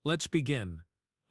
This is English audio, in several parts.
Let's begin.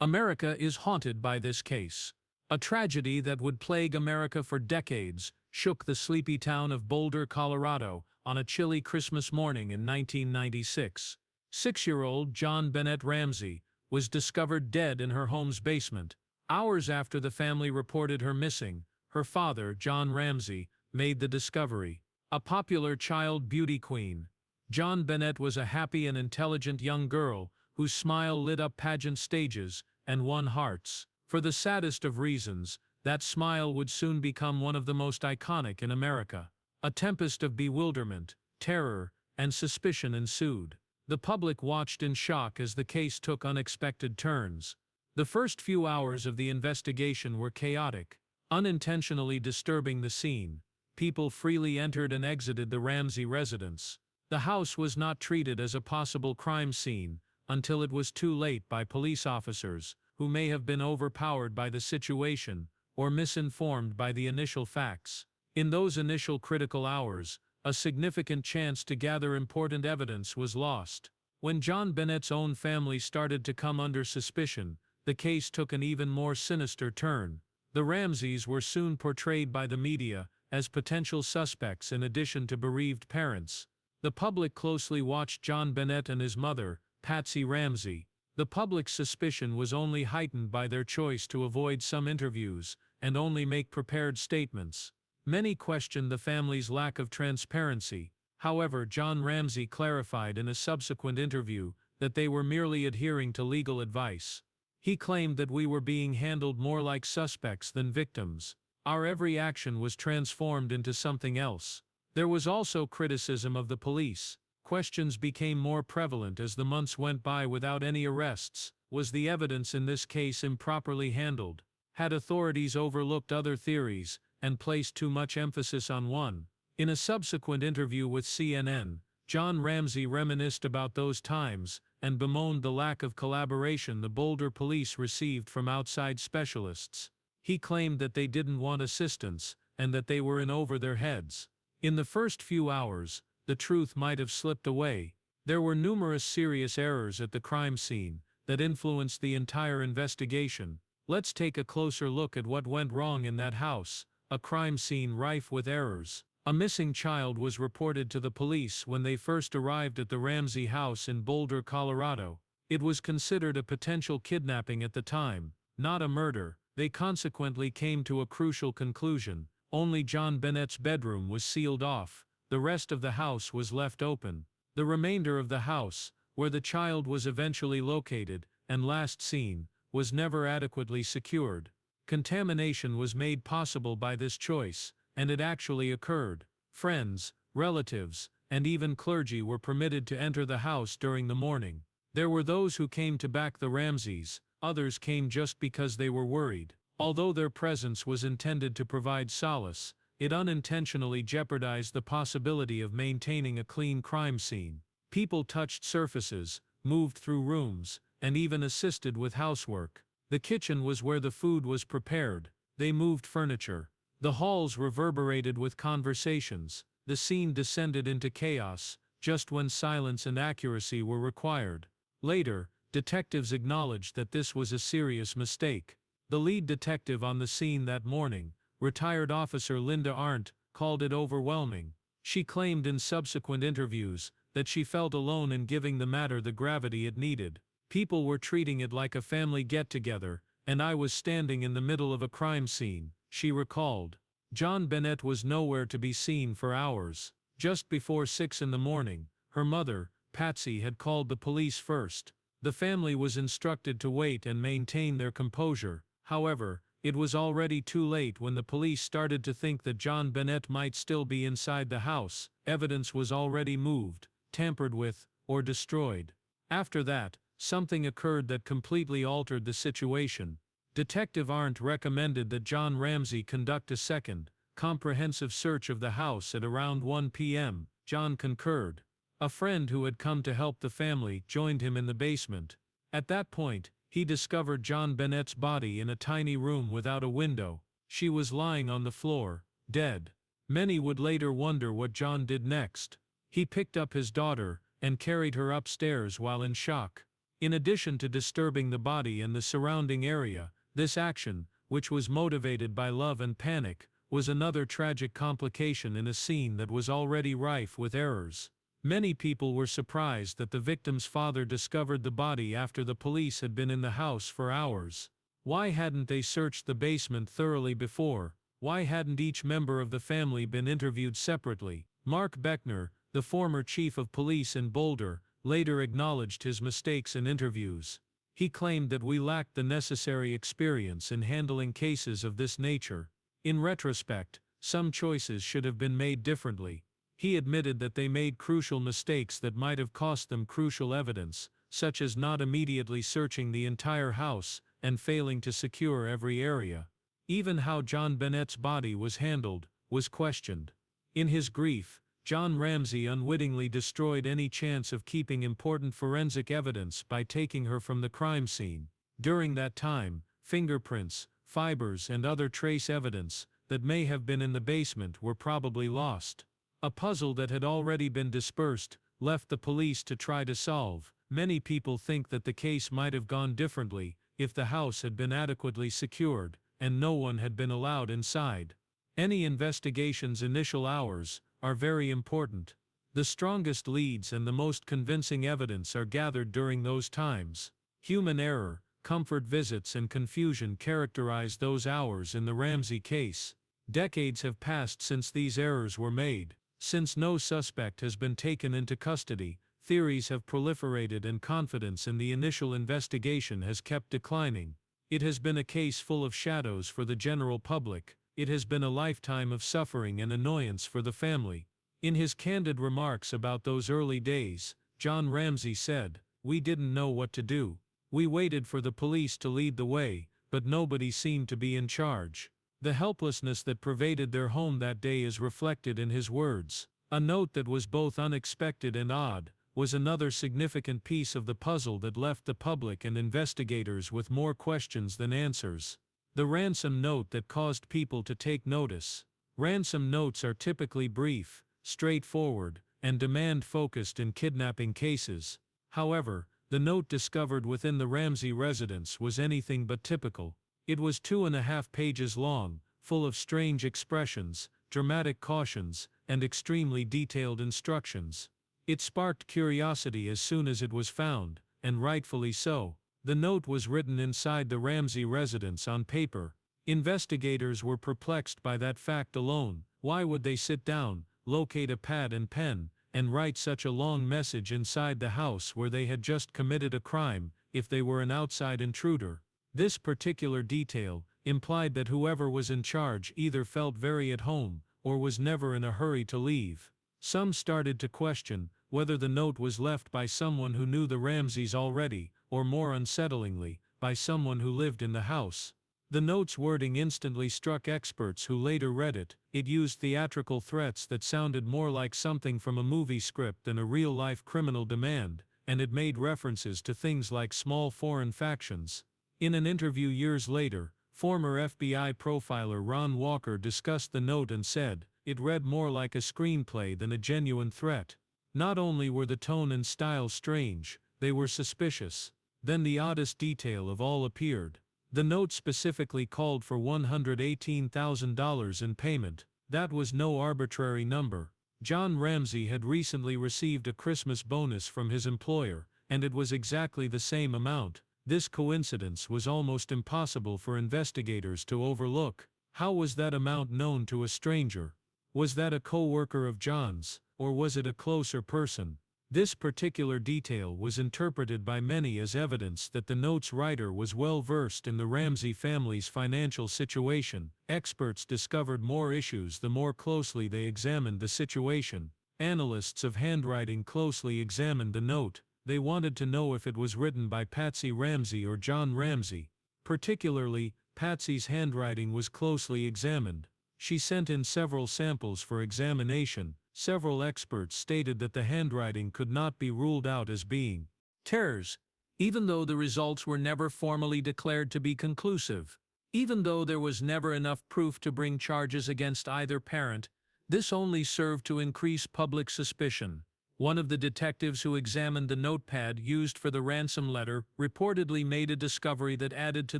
America is haunted by this case. A tragedy that would plague America for decades shook the sleepy town of Boulder, Colorado, on a chilly Christmas morning in 1996. 6-year-old JonBenét Ramsey was discovered dead in her home's basement. Hours after the family reported her missing, her father, John Ramsey, made the discovery. A popular child beauty queen, JonBenét was a happy and intelligent young girl whose smile lit up pageant stages and won hearts. For the saddest of reasons, that smile would soon become one of the most iconic in America. A tempest of bewilderment, terror, and suspicion ensued. The public watched in shock as the case took unexpected turns. The first few hours of the investigation were chaotic, unintentionally disturbing the scene. People freely entered and exited the Ramsey residence. The house was not treated as a possible crime scene until it was too late by police officers, who may have been overpowered by the situation or misinformed by the initial facts. In those initial critical hours, a significant chance to gather important evidence was lost. When JonBenét's own family started to come under suspicion, the case took an even more sinister turn. The Ramseys were soon portrayed by the media as potential suspects in addition to bereaved parents. The public closely watched JonBenét and his mother, Patsy Ramsey. The public's suspicion was only heightened by their choice to avoid some interviews and only make prepared statements. Many questioned the family's lack of transparency. However, John Ramsey clarified in a subsequent interview that they were merely adhering to legal advice. He claimed that we were being handled more like suspects than victims. Our every action was transformed into something else. There was also criticism of the police. Questions became more prevalent as the months went by without any arrests. Was the evidence in this case improperly handled? Had authorities overlooked other theories and placed too much emphasis on one? In a subsequent interview with CNN, John Ramsey reminisced about those times and bemoaned the lack of collaboration the Boulder police received from outside specialists. He claimed that they didn't want assistance and that they were in over their heads. In the first few hours, the truth might have slipped away. There were numerous serious errors at the crime scene that influenced the entire investigation. Let's take a closer look at what went wrong in that house, a crime scene rife with errors. A missing child was reported to the police when they first arrived at the Ramsey house in Boulder, Colorado. It was considered a potential kidnapping at the time, not a murder. They consequently came to a crucial conclusion. Only JonBenét's bedroom was sealed off. The rest of the house was left open. The remainder of the house, where the child was eventually located and last seen, was never adequately secured. Contamination was made possible by this choice, and it actually occurred. Friends, relatives, and even clergy were permitted to enter the house during the morning. There were those who came to back the Ramseys, others came just because they were worried. Although their presence was intended to provide solace, it unintentionally jeopardized the possibility of maintaining a clean crime scene. People touched surfaces, moved through rooms, and even assisted with housework. The kitchen was where the food was prepared. They moved furniture. The halls reverberated with conversations. The scene descended into chaos, just when silence and accuracy were required. Later, detectives acknowledged that this was a serious mistake. The lead detective on the scene that morning, retired officer Linda Arndt, called it overwhelming. She claimed in subsequent interviews that she felt alone in giving the matter the gravity it needed. People were treating it like a family get-together, and I was standing in the middle of a crime scene, she recalled. JonBenét was nowhere to be seen for hours. Just before 6 in the morning, her mother, Patsy, had called the police first. The family was instructed to wait and maintain their composure. However, it was already too late when the police started to think that JonBenét might still be inside the house. Evidence was already moved, tampered with, or destroyed. After that, something occurred that completely altered the situation. Detective Arndt recommended that John Ramsey conduct a second, comprehensive search of the house at around 1 p.m. John concurred. A friend who had come to help the family joined him in the basement. At that point, he discovered JonBenét's body in a tiny room without a window. She was lying on the floor, dead. Many would later wonder what John did next. He picked up his daughter and carried her upstairs while in shock. In addition to disturbing the body and the surrounding area, this action, which was motivated by love and panic, was another tragic complication in a scene that was already rife with errors. Many people were surprised that the victim's father discovered the body after the police had been in the house for hours. Why hadn't they searched the basement thoroughly before? Why hadn't each member of the family been interviewed separately? Mark Beckner, the former chief of police in Boulder, later acknowledged his mistakes in interviews. He claimed that we lacked the necessary experience in handling cases of this nature. In retrospect, some choices should have been made differently. He admitted that they made crucial mistakes that might have cost them crucial evidence, such as not immediately searching the entire house and failing to secure every area. Even how JonBenét's body was handled was questioned. In his grief, Jon Ramsey unwittingly destroyed any chance of keeping important forensic evidence by taking her from the crime scene. During that time, fingerprints, fibers and other trace evidence that may have been in the basement were probably lost. A puzzle that had already been dispersed, left the police to try to solve. Many people think that the case might have gone differently if the house had been adequately secured and no one had been allowed inside. Any investigation's initial hours are very important. The strongest leads and the most convincing evidence are gathered during those times. Human error, comfort visits and confusion characterize those hours in the Ramsey case. Decades have passed since these errors were made. Since no suspect has been taken into custody, theories have proliferated and confidence in the initial investigation has kept declining. It has been a case full of shadows for the general public. It has been a lifetime of suffering and annoyance for the family. In his candid remarks about those early days, Jon Ramsey said, "We didn't know what to do. We waited for the police to lead the way, but nobody seemed to be in charge." The helplessness that pervaded their home that day is reflected in his words. A note that was both unexpected and odd was another significant piece of the puzzle that left the public and investigators with more questions than answers. The ransom note that caused people to take notice. Ransom notes are typically brief, straightforward, and demand-focused in kidnapping cases. However, the note discovered within the Ramsey residence was anything but typical. It was 2.5 pages long, full of strange expressions, dramatic cautions, and extremely detailed instructions. It sparked curiosity as soon as it was found, and rightfully so. The note was written inside the Ramsey residence on paper. Investigators were perplexed by that fact alone. Why would they sit down, locate a pad and pen, and write such a long message inside the house where they had just committed a crime, if they were an outside intruder? This particular detail implied that whoever was in charge either felt very at home, or was never in a hurry to leave. Some started to question whether the note was left by someone who knew the Ramseys already, or more unsettlingly, by someone who lived in the house. The note's wording instantly struck experts who later read it. It used theatrical threats that sounded more like something from a movie script than a real-life criminal demand, and it made references to things like small foreign factions. In an interview years later, former FBI profiler Ron Walker discussed the note and said, "It read more like a screenplay than a genuine threat." Not only were the tone and style strange, they were suspicious. Then the oddest detail of all appeared. The note specifically called for $118,000 in payment. That was no arbitrary number. Jon Ramsey had recently received a Christmas bonus from his employer, and it was exactly the same amount. This coincidence was almost impossible for investigators to overlook. How was that amount known to a stranger? Was that a co-worker of Jon's, or was it a closer person? This particular detail was interpreted by many as evidence that the note's writer was well versed in the Ramsey family's financial situation. Experts discovered more issues the more closely they examined the situation. Analysts of handwriting closely examined the note. They wanted to know if it was written by Patsy Ramsey or Jon Ramsey. Particularly, Patsy's handwriting was closely examined. She sent in several samples for examination. Several experts stated that the handwriting could not be ruled out as being theirs, even though the results were never formally declared to be conclusive. Even though there was never enough proof to bring charges against either parent, this only served to increase public suspicion. One of the detectives who examined the notepad used for the ransom letter reportedly made a discovery that added to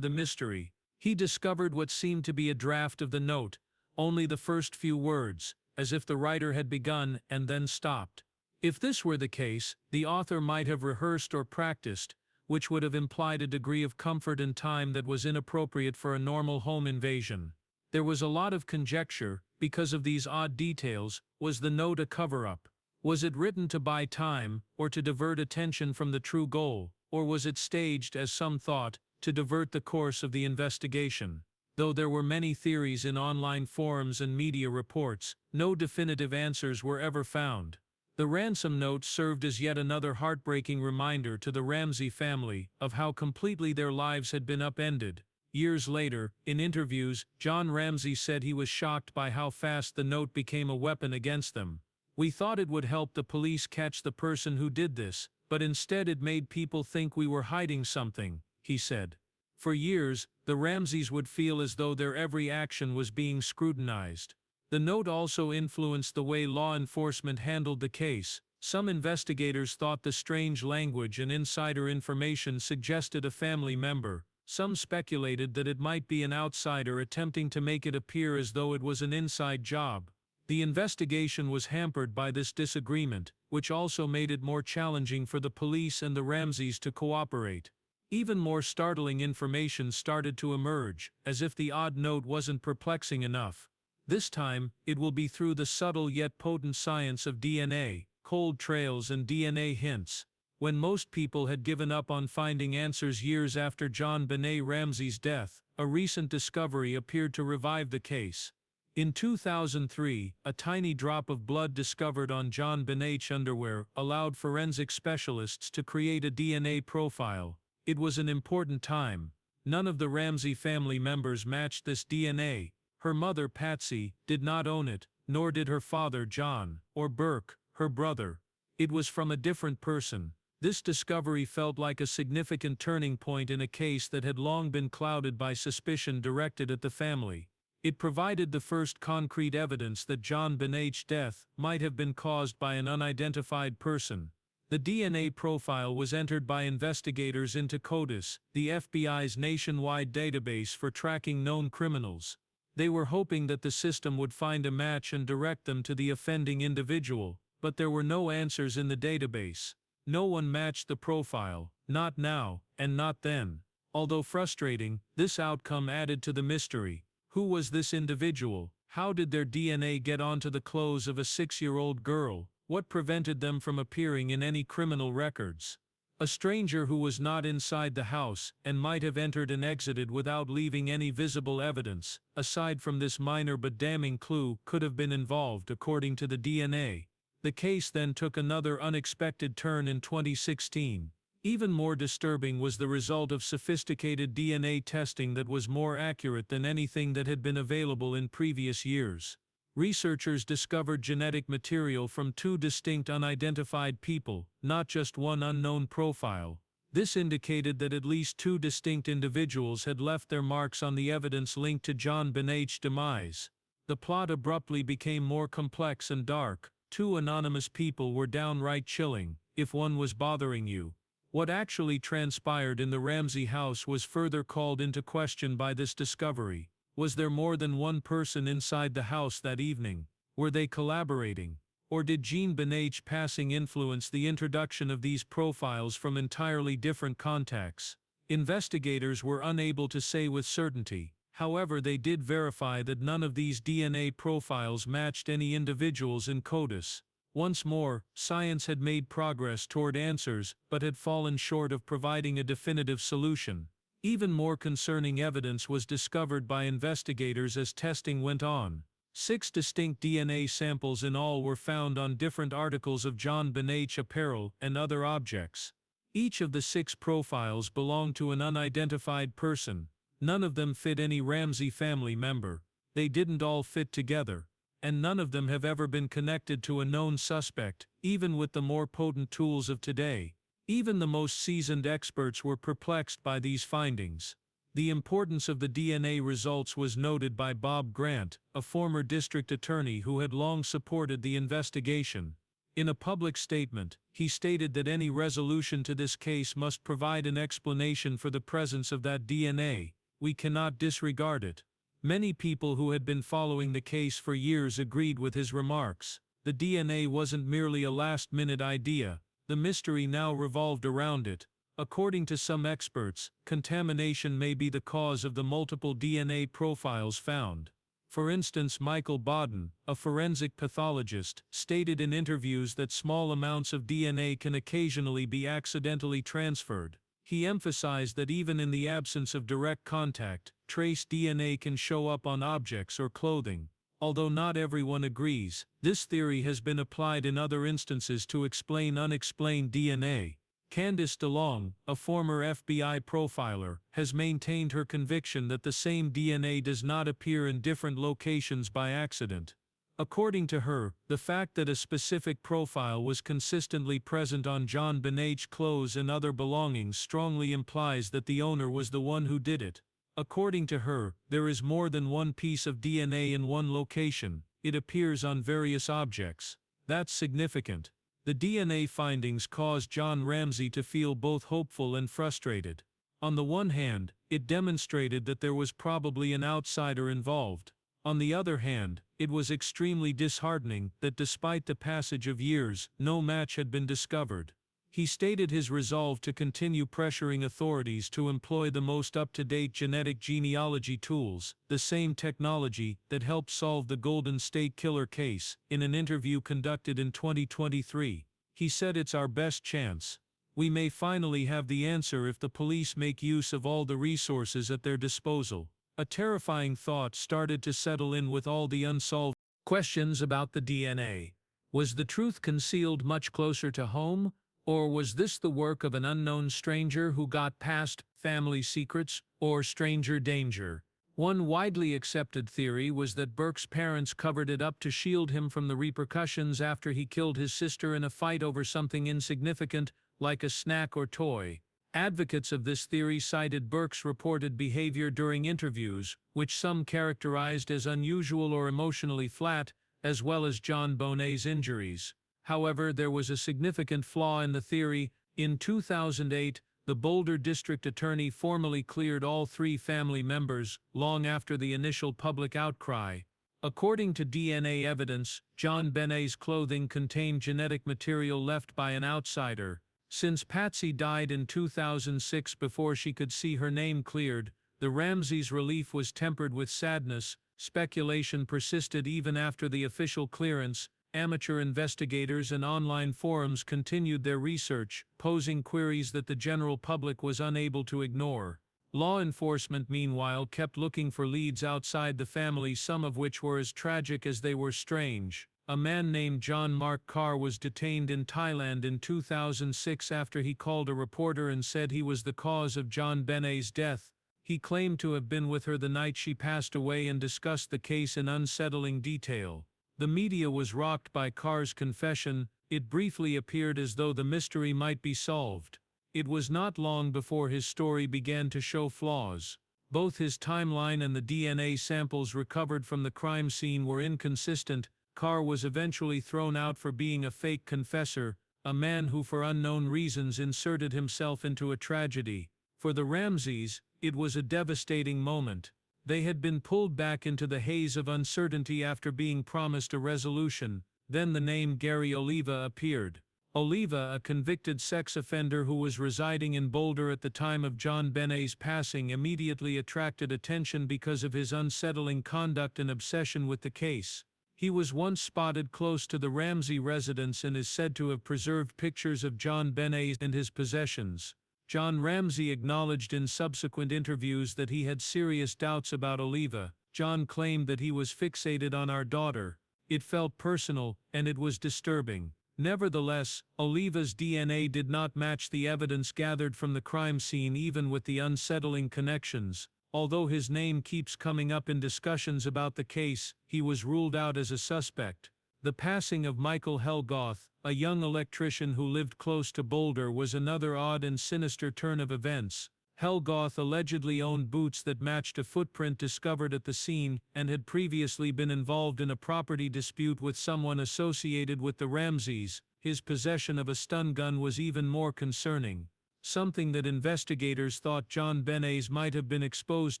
the mystery. He discovered what seemed to be a draft of the note, only the first few words, as if the writer had begun and then stopped. If this were the case, the author might have rehearsed or practiced, which would have implied a degree of comfort and time that was inappropriate for a normal home invasion. There was a lot of conjecture, because of these odd details. Was the note a cover-up? Was it written to buy time, or to divert attention from the true goal, or was it staged, as some thought, to divert the course of the investigation? Though there were many theories in online forums and media reports, no definitive answers were ever found. The ransom note served as yet another heartbreaking reminder to the Ramsey family of how completely their lives had been upended. Years later, in interviews, John Ramsey said he was shocked by how fast the note became a weapon against them. "We thought it would help the police catch the person who did this, but instead it made people think we were hiding something," he said. For years, the Ramseys would feel as though their every action was being scrutinized. The note also influenced the way law enforcement handled the case. Some investigators thought the strange language and insider information suggested a family member. Some speculated that it might be an outsider attempting to make it appear as though it was an inside job. The investigation was hampered by this disagreement, which also made it more challenging for the police and the Ramseys to cooperate. Even more startling information started to emerge, as if the odd note wasn't perplexing enough. This time, it will be through the subtle yet potent science of DNA, cold trails and DNA hints. When most people had given up on finding answers years after JonBenét Ramsey's death, a recent discovery appeared to revive the case. In 2003, a tiny drop of blood discovered on JonBenét's underwear allowed forensic specialists to create a DNA profile. It was an important time. None of the Ramsey family members matched this DNA. Her mother, Patsy, did not own it, nor did her father, John, or Burke, her brother. It was from a different person. This discovery felt like a significant turning point in a case that had long been clouded by suspicion directed at the family. It provided the first concrete evidence that JonBenét's death might have been caused by an unidentified person. The DNA profile was entered by investigators into CODIS, the FBI's nationwide database for tracking known criminals. They were hoping that the system would find a match and direct them to the offending individual, but there were no answers in the database. No one matched the profile, not now, and not then. Although frustrating, this outcome added to the mystery. Who was this individual? How did their DNA get onto the clothes of a 6-year-old girl? What prevented them from appearing in any criminal records? A stranger who was not inside the house and might have entered and exited without leaving any visible evidence, aside from this minor but damning clue, could have been involved, according to the DNA. The case then took another unexpected turn in 2016. Even more disturbing was the result of sophisticated DNA testing that was more accurate than anything that had been available in previous years. Researchers discovered genetic material from 2 distinct unidentified people, not just one unknown profile. This indicated that at least 2 distinct individuals had left their marks on the evidence linked to JonBenét's demise. The plot abruptly became more complex and dark. 2 anonymous people were downright chilling. If one was bothering you. What actually transpired in the Ramsey house was further called into question by this discovery. Was there more than one person inside the house that evening? Were they collaborating? Or did JonBenét's passing influence the introduction of these profiles from entirely different contacts? Investigators were unable to say with certainty. However, they did verify that none of these DNA profiles matched any individuals in CODIS. Once more, science had made progress toward answers, but had fallen short of providing a definitive solution. Even more concerning evidence was discovered by investigators as testing went on. 6 distinct DNA samples in all were found on different articles of JonBenét's apparel and other objects. Each of the 6 profiles belonged to an unidentified person. None of them fit any Ramsey family member. They didn't all fit together. And none of them have ever been connected to a known suspect, even with the more potent tools of today. Even the most seasoned experts were perplexed by these findings. The importance of the DNA results was noted by Bob Grant, a former district attorney who had long supported the investigation. In a public statement, he stated that any resolution to this case must provide an explanation for the presence of that DNA. We cannot disregard it. Many people who had been following the case for years agreed with his remarks. The DNA wasn't merely a last-minute idea. The mystery now revolved around it. According to some experts, contamination may be the cause of the multiple DNA profiles found. For instance, Michael Baden, a forensic pathologist, stated in interviews that small amounts of DNA can occasionally be accidentally transferred. He emphasized that even in the absence of direct contact, trace DNA can show up on objects or clothing. Although not everyone agrees, this theory has been applied in other instances to explain unexplained DNA. Candice DeLong, a former FBI profiler, has maintained her conviction that the same DNA does not appear in different locations by accident. According to her, the fact that a specific profile was consistently present on JonBenét's clothes and other belongings strongly implies that the owner was the one who did it. According to her, there is more than one piece of DNA in one location. It appears on various objects. That's significant. The DNA findings caused John Ramsey to feel both hopeful and frustrated. On the one hand, it demonstrated that there was probably an outsider involved. On the other hand, it was extremely disheartening that despite the passage of years, no match had been discovered. He stated his resolve to continue pressuring authorities to employ the most up-to-date genetic genealogy tools, the same technology that helped solve the Golden State Killer case. In an interview conducted in 2023, he said, "It's our best chance. We may finally have the answer if the police make use of all the resources at their disposal." A terrifying thought started to settle in with all the unsolved questions about the DNA. Was the truth concealed much closer to home? Or was this the work of an unknown stranger who got past family secrets, or stranger danger? One widely accepted theory was that Burke's parents covered it up to shield him from the repercussions after he killed his sister in a fight over something insignificant, like a snack or toy. Advocates of this theory cited Burke's reported behavior during interviews, which some characterized as unusual or emotionally flat, as well as JonBenét's injuries. However, there was a significant flaw in the theory. In 2008, the Boulder District Attorney formally cleared all three family members, long after the initial public outcry. According to DNA evidence, JonBenét's clothing contained genetic material left by an outsider. Since Patsy died in 2006 before she could see her name cleared, the Ramseys' relief was tempered with sadness. Speculation persisted even after the official clearance. Amateur investigators and online forums continued their research, posing queries that the general public was unable to ignore. Law enforcement, meanwhile, kept looking for leads outside the family, some of which were as tragic as they were strange. A man named John Mark Carr was detained in Thailand in 2006 after he called a reporter and said he was the cause of JonBenét's death. He claimed to have been with her the night she passed away and discussed the case in unsettling detail. The media was rocked by Carr's confession. It briefly appeared as though the mystery might be solved. It was not long before his story began to show flaws. Both his timeline and the DNA samples recovered from the crime scene were inconsistent. Carr was eventually thrown out for being a fake confessor, a man who for unknown reasons inserted himself into a tragedy. For the Ramseys, it was a devastating moment. They had been pulled back into the haze of uncertainty after being promised a resolution. Then the name Gary Oliva appeared. Oliva, a convicted sex offender who was residing in Boulder at the time of JonBenét's passing, immediately attracted attention because of his unsettling conduct and obsession with the case. He was once spotted close to the Ramsey residence and is said to have preserved pictures of JonBenét and his possessions. John Ramsey acknowledged in subsequent interviews that he had serious doubts about Oliva. John claimed that he was fixated on our daughter. It felt personal, and it was disturbing. Nevertheless, Oliva's DNA did not match the evidence gathered from the crime scene, even with the unsettling connections. Although his name keeps coming up in discussions about the case, he was ruled out as a suspect. The passing of Michael Helgoth, a young electrician who lived close to Boulder, was another odd and sinister turn of events. Helgoth allegedly owned boots that matched a footprint discovered at the scene and had previously been involved in a property dispute with someone associated with the Ramseys. His possession of a stun gun was even more concerning, something that investigators thought JonBenét might have been exposed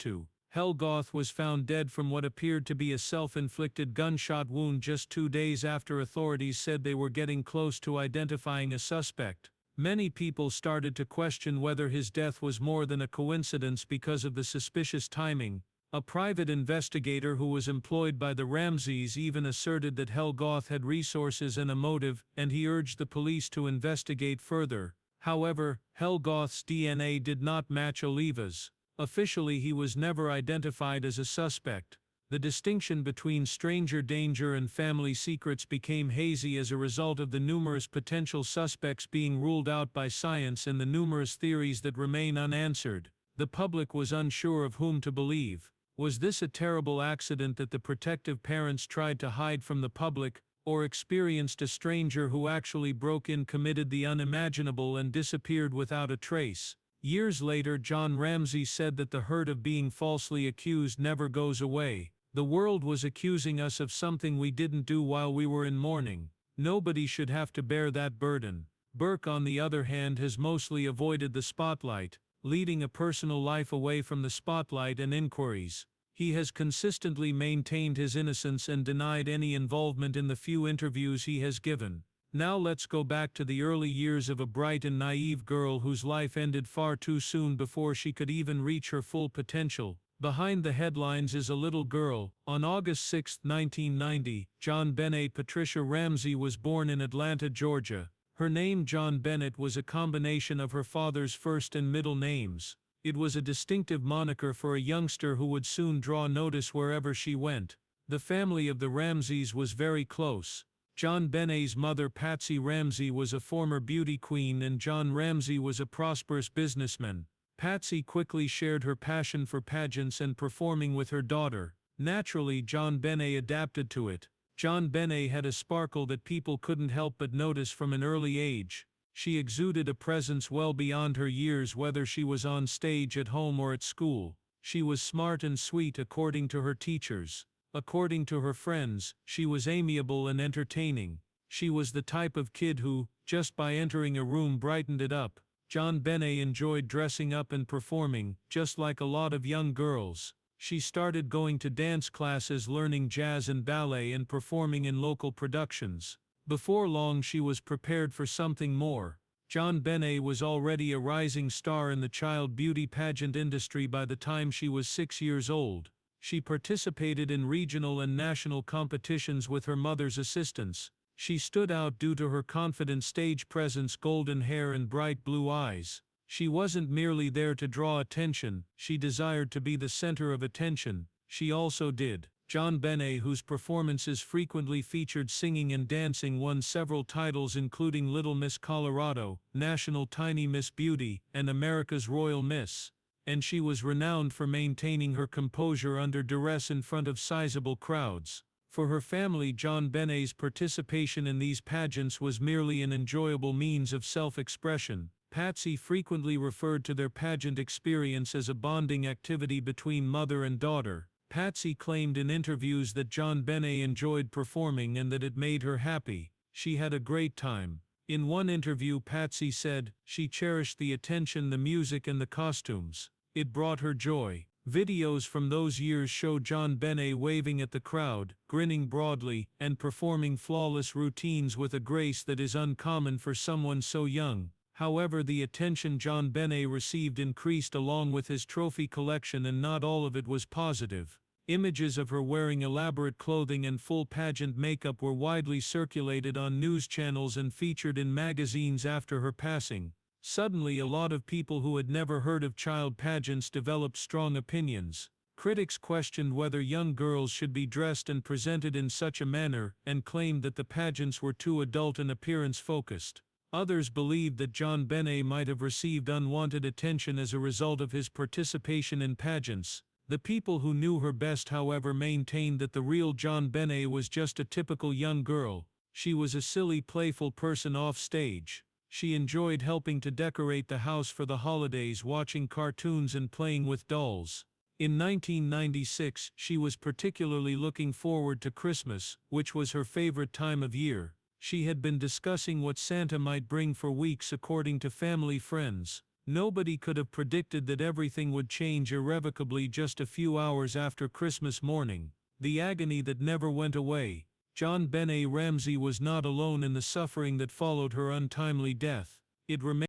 to. Helgoth was found dead from what appeared to be a self-inflicted gunshot wound just 2 days after authorities said they were getting close to identifying a suspect. Many people started to question whether his death was more than a coincidence because of the suspicious timing. A private investigator who was employed by the Ramseys even asserted that Helgoth had resources and a motive, and he urged the police to investigate further. However, Helgoth's DNA did not match Oliva's. Officially, he was never identified as a suspect. The distinction between stranger danger and family secrets became hazy as a result of the numerous potential suspects being ruled out by science and the numerous theories that remain unanswered. The public was unsure of whom to believe. Was this a terrible accident that the protective parents tried to hide from the public, or experienced a stranger who actually broke in, committed the unimaginable, and disappeared without a trace? Years later, John Ramsey said that the hurt of being falsely accused never goes away. The world was accusing us of something we didn't do while we were in mourning. Nobody should have to bear that burden. Burke, on the other hand, has mostly avoided the spotlight, leading a personal life away from the spotlight and inquiries. He has consistently maintained his innocence and denied any involvement in the few interviews he has given. Now let's go back to the early years of a bright and naive girl whose life ended far too soon before she could even reach her full potential. Behind the headlines is a little girl. On August 6, 1990, JonBenét Patricia Ramsey was born in Atlanta, Georgia. Her name, JonBenét, was a combination of her father's first and middle names. It was a distinctive moniker for a youngster who would soon draw notice wherever she went. The family of the Ramseys was very close. JonBenét's mother, Patsy Ramsey, was a former beauty queen, and John Ramsey was a prosperous businessman. Patsy quickly shared her passion for pageants and performing with her daughter. Naturally, JonBenét adapted to it. JonBenét had a sparkle that people couldn't help but notice from an early age. She exuded a presence well beyond her years, whether she was on stage, at home, or at school. She was smart and sweet, according to her teachers. According to her friends, she was amiable and entertaining. She was the type of kid who, just by entering a room, brightened it up. JonBenét enjoyed dressing up and performing, just like a lot of young girls. She started going to dance classes, learning jazz and ballet, and performing in local productions. Before long, she was prepared for something more. JonBenét was already a rising star in the child beauty pageant industry by the time she was 6 years old. She participated in regional and national competitions with her mother's assistance. She stood out due to her confident stage presence, golden hair, and bright blue eyes. She wasn't merely there to draw attention, she desired to be the center of attention. She also did. JonBenét, whose performances frequently featured singing and dancing, won several titles including Little Miss Colorado, National Tiny Miss Beauty, and America's Royal Miss. And she was renowned for maintaining her composure under duress in front of sizable crowds. For her family, JonBenét's participation in these pageants was merely an enjoyable means of self-expression. Patsy frequently referred to their pageant experience as a bonding activity between mother and daughter. Patsy claimed in interviews that JonBenét enjoyed performing and that it made her happy. She had a great time. In one interview, Patsy said she cherished the attention, the music, and the costumes. It brought her joy. Videos from those years show JonBenét waving at the crowd, grinning broadly, and performing flawless routines with a grace that is uncommon for someone so young. However, the attention JonBenét received increased along with his trophy collection, and not all of it was positive. Images of her wearing elaborate clothing and full pageant makeup were widely circulated on news channels and featured in magazines after her passing. Suddenly, a lot of people who had never heard of child pageants developed strong opinions. Critics questioned whether young girls should be dressed and presented in such a manner, and claimed that the pageants were too adult and appearance-focused. Others believed that JonBenét might have received unwanted attention as a result of his participation in pageants. The people who knew her best, however, maintained that the real JonBenét was just a typical young girl. She was a silly, playful person off stage. She enjoyed helping to decorate the house for the holidays, watching cartoons and playing with dolls. In 1996, she was particularly looking forward to Christmas, which was her favorite time of year. She had been discussing what Santa might bring for weeks, according to family friends. Nobody could have predicted that everything would change irrevocably just a few hours after Christmas morning. The agony that never went away. JonBenét Ramsey was not alone in the suffering that followed her untimely death. It remained